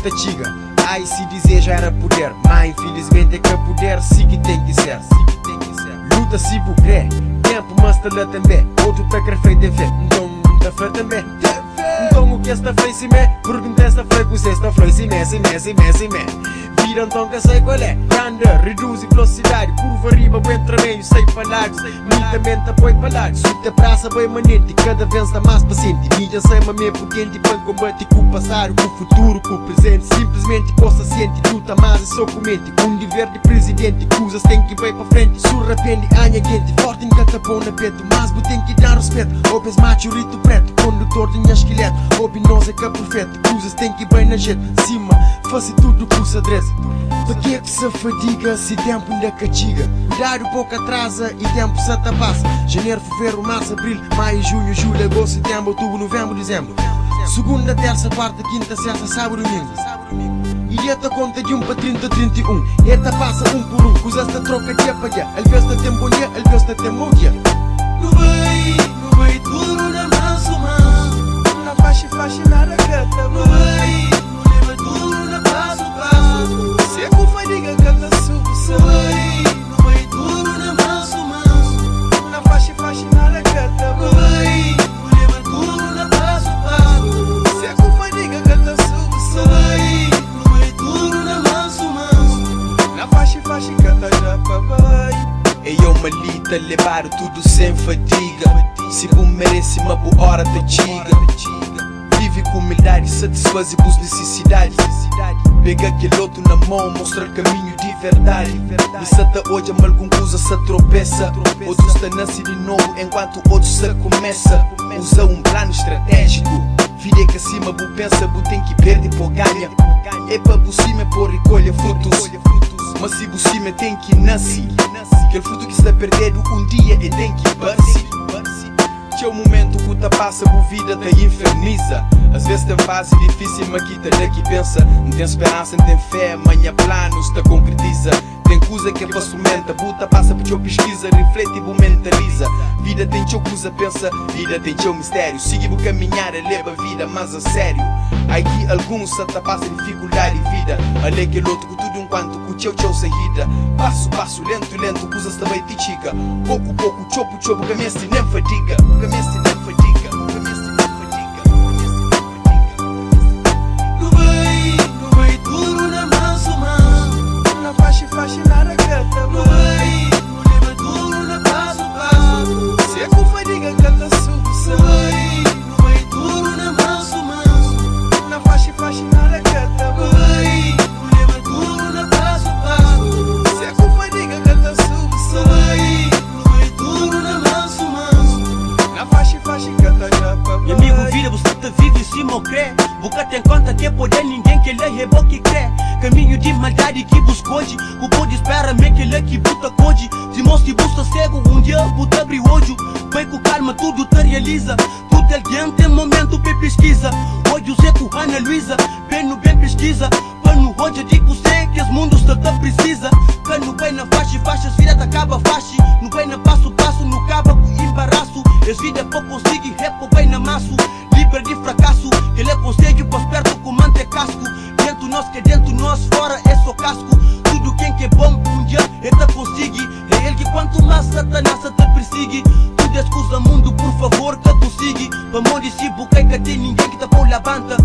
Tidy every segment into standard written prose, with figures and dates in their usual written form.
te chiga. Ai, se dizer já era poder, mas infelizmente é que poder sim que tem que ser. Luta se vou crer, tempo mas te lá também. Outro te quer feito de fé, então te fé também. Então o que esta fez se me? Pergunta esta foi com esta foi se me. Vira então que sei qual é. Anda, reduz velocidade, curva riba, entra meio, sei falar. Nitamente apoio falar. Suta praça bem manente, cada vez está mais paciente. Mídia sem uma meia potente para combater com o passado, com o futuro, com o presente. Simplesmente possa sentir, luta mais e só comente. Um dever de presidente, coisas tem que ir para frente. Surrepende, anha quente, forte em catapão na peito. Mas tem que dar respeito. Opens macho, rito preto, condutor de esqueleto. Open nós é que é perfeito, coisas tem que ir bem na gente. Cima, faça tudo com o adresse. Para que é que se fadiga se tempo ainda castiga? Cuidado pouco atrasa e tempo se passa. Janeiro, fevereiro, março, abril, maio, junho, julho, agosto, setembro, outubro, novembro, dezembro. Segunda, terça, quarta, quinta, sexta, sábado, domingo. E esta conta de 1 para 30, 31. Esta passa um por um, coisas esta troca dia para dia. Às vezes tem bom dia, às vezes tem mau dia. No vai, duro na manso, na faixa, nada canta. No vai duro na passo. Seco vai diga canta sub. No vai duro na manso, na faixa, nada canta. No vai duro na passo. Seco vai diga canta sub. No vai duro na manso, na faixa, canta já papai. E eu malita, levar tudo sem fadiga. Se bu merece uma boa hora te chiga. Vive com humildade, satisfaze as necessidades. Pega aquele outro na mão, mostra o caminho de verdade. E se até hoje a alguma coisa se tropeça, outros está nasce de novo enquanto outros se começa. Usa um plano estratégico. Vida que acima bu pensa, bu tem que perder por ganha. É para bu cima por recolher frutos. Mas se bu cima tem que nascer. Aquele fruto que está perdendo um dia e tem que partir. Que é o momento que tá passa, bu vida te inferniza. Às vezes tem fase difícil, mas que tá daqui pensa. Não tem esperança, não tem fé, amanhã planos te concretiza. Tem coisa que é facilmente, buta passa por teu pesquisa, reflete e bu mentaliza. Vida tem teu coisa, pensa, vida tem teu mistério. Siga bu caminhar, leva a vida mais a sério. Aqui alguns se tá passa dificuldade de vida. Olha aquele outro que tudo enquanto que o teu saída. Passo, lento, coisas também te chica. Pouco, chopo, caminha-se nem fadiga. No vai duro na manso, na faixa, nada canta. No vai duro na passo. Seco vai diga canta sub. No vai duro na manso, na faixa, nada canta. No vai duro na passo. Seco vai diga canta sub. No vai duro na manso, na faixa, canta já papai. Meu amigo vira, você te vive em cima ou crê. Boca tem conta que é poder, ninguém que lê rebo que crê. Caminho de maldade que busca hoje. O poder espera me que lê que buta code. Se mostra e busca cego, um dia buta abre o olho. Vai com calma, tudo te realiza. Tudo alguém tem momento pra pesquisa. Hoje o Zeco, Ana Luísa, bem pesquisa. Pano hoje digo sei que os mundos te precisa. Cano bem na faixa, vira da acaba faixa. No bem na passo, no caba com embaraço. As vida pouco consegue, repo bem na maço. Livre de fracasso, que ele consegue pôs perto com mante casco. Dentro nós que dentro nós, fora é só casco. Tudo quem que é bom, um dia ele consegue. É ele que quanto mais Satanás te persegue. Tu descusa mundo, por favor, que consiga. Pra morrer se buquei que tem ninguém que te pôr levanta.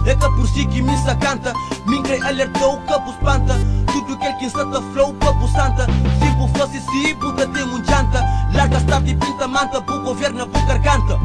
É que por si que me sacanta. Mingrei alertou, que vos espanta. Tudo que ele que está flow, que vos santa. Se bu fosse se, puta tem um janta. Larga tarde e pinta manta, bu governa, bu garganta.